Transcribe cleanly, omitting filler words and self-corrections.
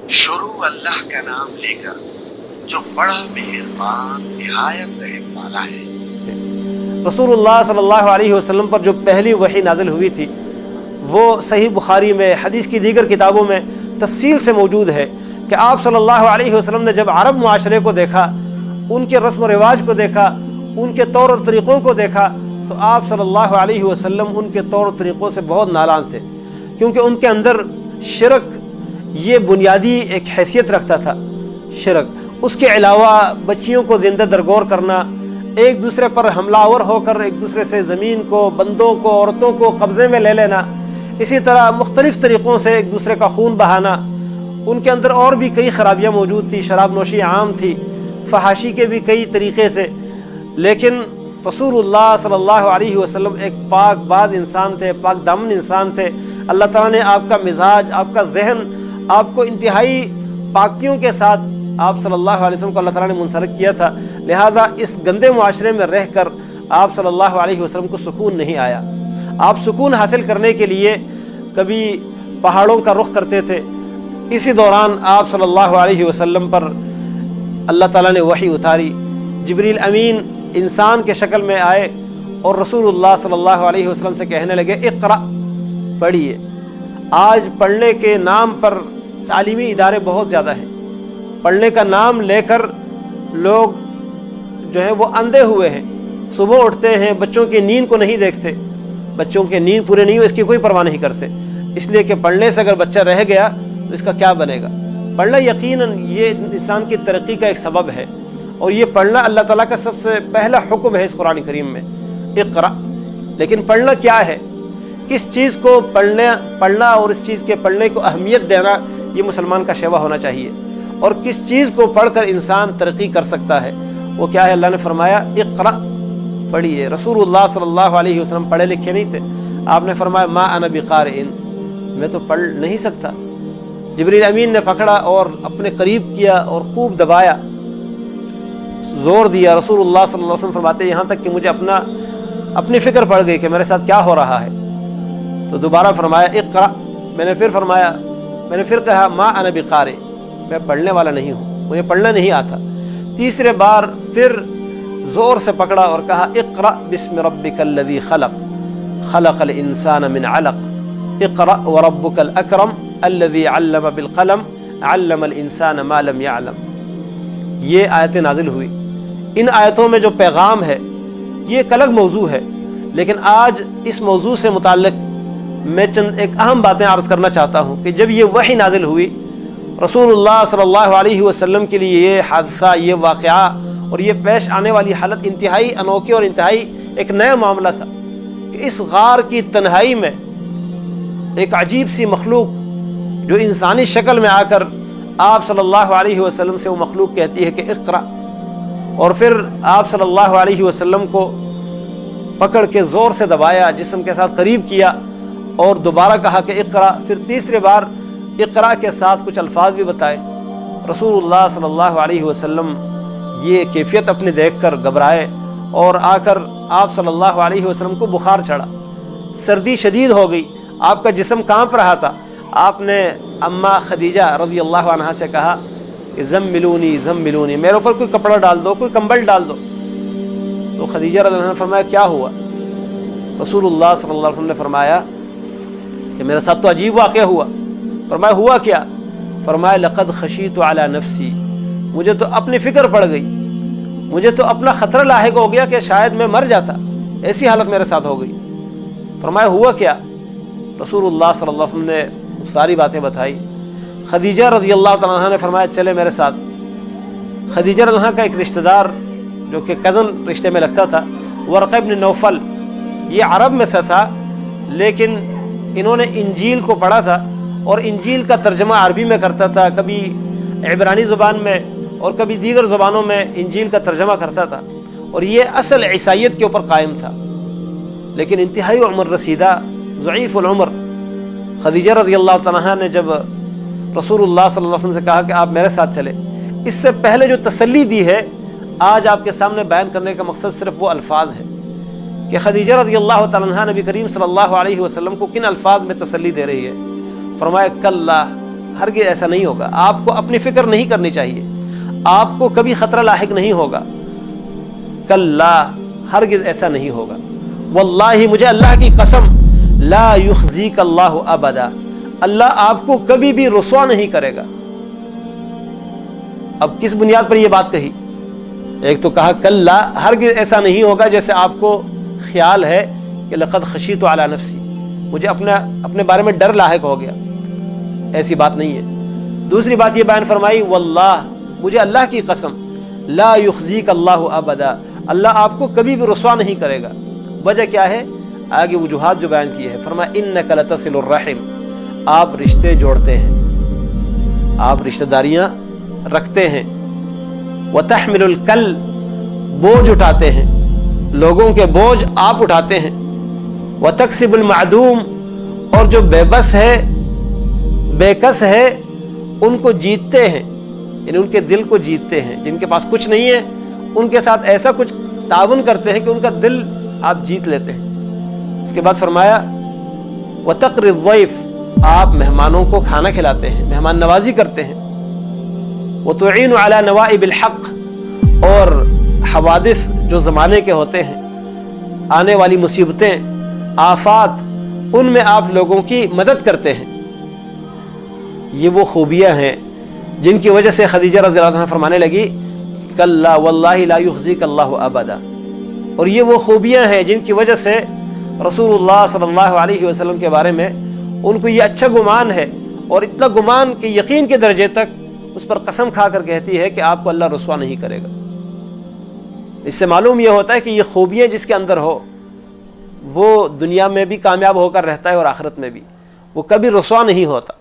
شروع اللہ کا نام لے کر جو بڑا مہربان نہایت رحم والا ہے۔ رسول اللہ صلی اللہ علیہ وسلم پر جو پہلی وحی نازل ہوئی تھی وہ صحیح بخاری میں، حدیث کی دیگر کتابوں میں تفصیل سے موجود ہے کہ آپ صلی اللہ علیہ وسلم نے جب عرب معاشرے کو دیکھا، ان کے رسم و رواج کو دیکھا، ان کے طور اور طریقوں کو دیکھا، تو آپ صلی اللہ علیہ وسلم ان کے طور و طریقوں سے بہت ناراض تھے، کیونکہ ان کے اندر شرک یہ بنیادی ایک حیثیت رکھتا تھا۔ شرک، اس کے علاوہ بچیوں کو زندہ درگور کرنا، ایک دوسرے پر حملہ آور ہو کر ایک دوسرے سے زمین کو، بندوں کو، عورتوں کو قبضے میں لے لینا، اسی طرح مختلف طریقوں سے ایک دوسرے کا خون بہانا۔ ان کے اندر اور بھی کئی خرابیاں موجود تھی، شراب نوشی عام تھی، فحاشی کے بھی کئی طریقے تھے، لیکن رسول اللہ صلی اللہ علیہ وسلم ایک پاک باز انسان تھے، پاک دامن انسان تھے۔ اللہ تعالیٰ نے آپ کا مزاج، آپ کا ذہن، آپ کو انتہائی پاکیوں کے ساتھ آپ صلی اللہ علیہ وسلم کو اللہ تعالیٰ نے منسلک کیا تھا، لہذا اس گندے معاشرے میں رہ کر آپ صلی اللہ علیہ وسلم کو سکون نہیں آیا۔ آپ سکون حاصل کرنے کے لیے کبھی پہاڑوں کا رخ کرتے تھے۔ اسی دوران آپ صلی اللہ علیہ وسلم پر اللہ تعالیٰ نے وحی اتاری، جبریل امین انسان کے شکل میں آئے اور رسول اللہ صلی اللہ علیہ وسلم سے کہنے لگے اقرأ، پڑھیے۔ آج پڑھنے کے نام پر تعلیمی ادارے بہت زیادہ ہیں، پڑھنے کا نام لے کر لوگ جو ہیں وہ اندھے ہوئے ہیں، صبح اٹھتے ہیں، بچوں کی نیند کو نہیں دیکھتے، بچوں کی نیند پورے نہیں ہوئے اس کی کوئی پرواہ نہیں کرتے، اس لیے کہ پڑھنے سے اگر بچہ رہ گیا تو اس کا کیا بنے گا۔ پڑھنا یقیناً یہ انسان کی ترقی کا ایک سبب ہے، اور یہ پڑھنا اللہ تعالیٰ کا سب سے پہلا حکم ہے اس قرآن کریم میں، اقرأ۔ لیکن پڑھنا کیا ہے، کس چیز کو پڑھنا اور اس چیز کے پڑھنے کو اہمیت دینا، یہ مسلمان کا شیوا ہونا چاہیے، اور کس چیز کو پڑھ کر انسان ترقی کر سکتا ہے، وہ کیا ہے۔ اللہ نے فرمایا اقرأ، پڑھیے۔ رسول اللہ صلی اللہ علیہ وسلم پڑھے لکھے نہیں تھے، آپ نے فرمایا ما انا بقارئ، میں تو پڑھ نہیں سکتا۔ جبریل امین نے پکڑا اور اپنے قریب کیا اور خوب دبایا، زور دیا۔ رسول اللہ صلی اللہ علیہ وسلم فرماتے ہیں یہاں تک کہ مجھے اپنی فکر پڑ گئی کہ میرے ساتھ کیا ہو رہا ہے، تو دوبارہ فرمایا اقرأ۔ میں نے پھر کہا ما انا بقارئ، میں پڑھنے والا نہیں ہوں، مجھے پڑھنا نہیں آتا۔ تیسرے بار پھر زور سے پکڑا اور کہا اقرأ بسم ربک الذی خلق، خلق الانسان من علق، اقرأ وربک الاکرم الذی علم بالقلم، علم الانسان ما لم يعلم۔ یہ آیتیں نازل ہوئی۔ ان آیتوں میں جو پیغام ہے یہ ایک الگ موضوع ہے، لیکن آج اس موضوع سے متعلق میں چند ایک اہم باتیں عرض کرنا چاہتا ہوں کہ جب یہ وحی نازل ہوئی، رسول اللہ صلی اللہ علیہ وسلم کے لیے یہ حادثہ، یہ واقعہ اور یہ پیش آنے والی حالت انتہائی انوکھی اور انتہائی ایک نیا معاملہ تھا کہ اس غار کی تنہائی میں ایک عجیب سی مخلوق جو انسانی شکل میں آ کر آپ صلی اللہ علیہ وسلم سے وہ مخلوق کہتی ہے کہ اقرأ، اور پھر آپ صلی اللہ علیہ وسلم کو پکڑ کے زور سے دبایا، جسم کے ساتھ قریب کیا اور دوبارہ کہا کہ اقرأ۔ پھر تیسرے بار اقرأ کے ساتھ کچھ الفاظ بھی بتائے۔ رسول اللہ صلی اللہ علیہ وسلم یہ کیفیت اپنے دیکھ کر گھبرائے اور آ کر آپ صلی اللہ علیہ وسلم کو بخار چڑھا، سردی شدید ہو گئی، آپ کا جسم کانپ رہا تھا۔ آپ نے اماں خدیجہ رضی اللہ عنہا سے کہا کہ زملونی زملونی، میرے اوپر کوئی کپڑا ڈال دو، کوئی کمبل ڈال دو۔ تو خدیجہ رضی اللہ عنہا نے فرمایا کیا ہوا؟ رسول اللہ صلی اللہ علیہ وسلم نے فرمایا کہ میرے ساتھ تو عجیب واقعہ ہوا۔ فرمایا ہوا کیا؟ فرمایا لقد خشیت علی نفسی، مجھے تو اپنی فکر پڑ گئی، مجھے تو اپنا خطرہ لاحق ہو گیا کہ شاید میں مر جاتا، ایسی حالت میرے ساتھ ہو گئی۔ فرمایا ہوا کیا؟ رسول اللہ صلی اللہ علیہ وسلم نے ساری باتیں بتائی۔ خدیجہ رضی اللہ تعالیٰ عنہ نے فرمایا چلے میرے ساتھ۔ خدیجہ رضی اللہ عنہ کا ایک رشتہ دار جو کہ کزن رشتے میں لگتا تھا، ورقہ ابن نوفل، یہ عرب میں سے تھا، لیکن انہوں نے انجیل کو پڑھا تھا اور انجیل کا ترجمہ عربی میں کرتا تھا، کبھی عبرانی زبان میں اور کبھی دیگر زبانوں میں انجیل کا ترجمہ کرتا تھا، اور یہ اصل عیسائیت کے اوپر قائم تھا، لیکن انتہائی عمر رسیدہ، ضعیف العمر۔ خدیجہ رضی اللہ تعالیٰ عنہا نے جب رسول اللہ صلی اللہ علیہ وسلم سے کہا کہ آپ میرے ساتھ چلے، اس سے پہلے جو تسلی دی ہے آج آپ کے سامنے بیان کرنے کا مقصد صرف وہ الفاظ ہے کہ خدیجہ رضی اللہ تعالیٰ عنہا نبی کریم صلی اللہ علیہ وسلم کو کن الفاظ میں تسلی دے رہی ہے۔ فرمایا کلا، ہرگز ایسا نہیں ہوگا. آپ کو اپنی فکر نہیں کرنی چاہیے, آپ کو کبھی خطرہ لاحق نہیں ہوگا. کلا, ہرگز ایسا نہیں ہوگا. واللہ, مجھے اللہ کی قسم, لا یخزیک اللہ ابدا, اللہ آپ کو کبھی بھی رسوا نہیں کرے گا. اب کس بنیاد پر یہ بات کہی؟ ایک تو کہا کلا, ہرگز ایسا نہیں ہوگا جیسے آپ کو خیال ہے کہ لقد خشیت علی نفسی, مجھے اپنے بارے میں ڈر لاحق ہو گیا, ایسی بات نہیں ہے. دوسری بات یہ بیان فرمائی, واللہ, مجھے اللہ کی قسم, لا یخزیک اللہ ابدا, اللہ آپ کو کبھی بھی رسوا نہیں کرے گا. وجہ کیا ہے؟ آگے وجوہات جو بیان کی ہے. فرمایا انک لتصل الرحم, آپ رشتے جوڑتے ہیں, آپ رشتہ داریاں رکھتے ہیں. وتحمل الکل, بوجھ اٹھاتے ہیں, لوگوں کے بوجھ آپ اٹھاتے ہیں. وتکسب المعدوم, اور جو بے بس ہے, بے کس ہے, ان کو جیتتے ہیں, یعنی ان کے دل کو جیتتے ہیں. جن کے پاس کچھ نہیں ہے ان کے ساتھ ایسا کچھ تعاون کرتے ہیں کہ ان کا دل آپ جیت لیتے ہیں. اس کے بعد فرمایا وتقری الضیف, آپ مہمانوں کو کھانا کھلاتے ہیں, مہمان نوازی کرتے ہیں. وتعین علی نوائب الحق, اور حوادث جو زمانے کے ہوتے ہیں, آنے والی مصیبتیں, آفات, ان میں آپ لوگوں کی مدد کرتے ہیں. یہ وہ خوبیاں ہیں جن کی وجہ سے خدیجہ رضی اللہ عنہا فرمانے لگی کلا واللہ لا یخزیک اللہ ابدا. اور یہ وہ خوبیاں ہیں جن کی وجہ سے رسول اللہ صلی اللہ علیہ وسلم کے بارے میں ان کو یہ اچھا گمان ہے, اور اتنا گمان کہ یقین کے درجے تک اس پر قسم کھا کر کہتی ہے کہ آپ کو اللہ رسوا نہیں کرے گا. اس سے معلوم یہ ہوتا ہے کہ یہ خوبیاں جس کے اندر ہو وہ دنیا میں بھی کامیاب ہو کر رہتا ہے اور آخرت میں بھی, وہ کبھی رسوا نہیں ہوتا.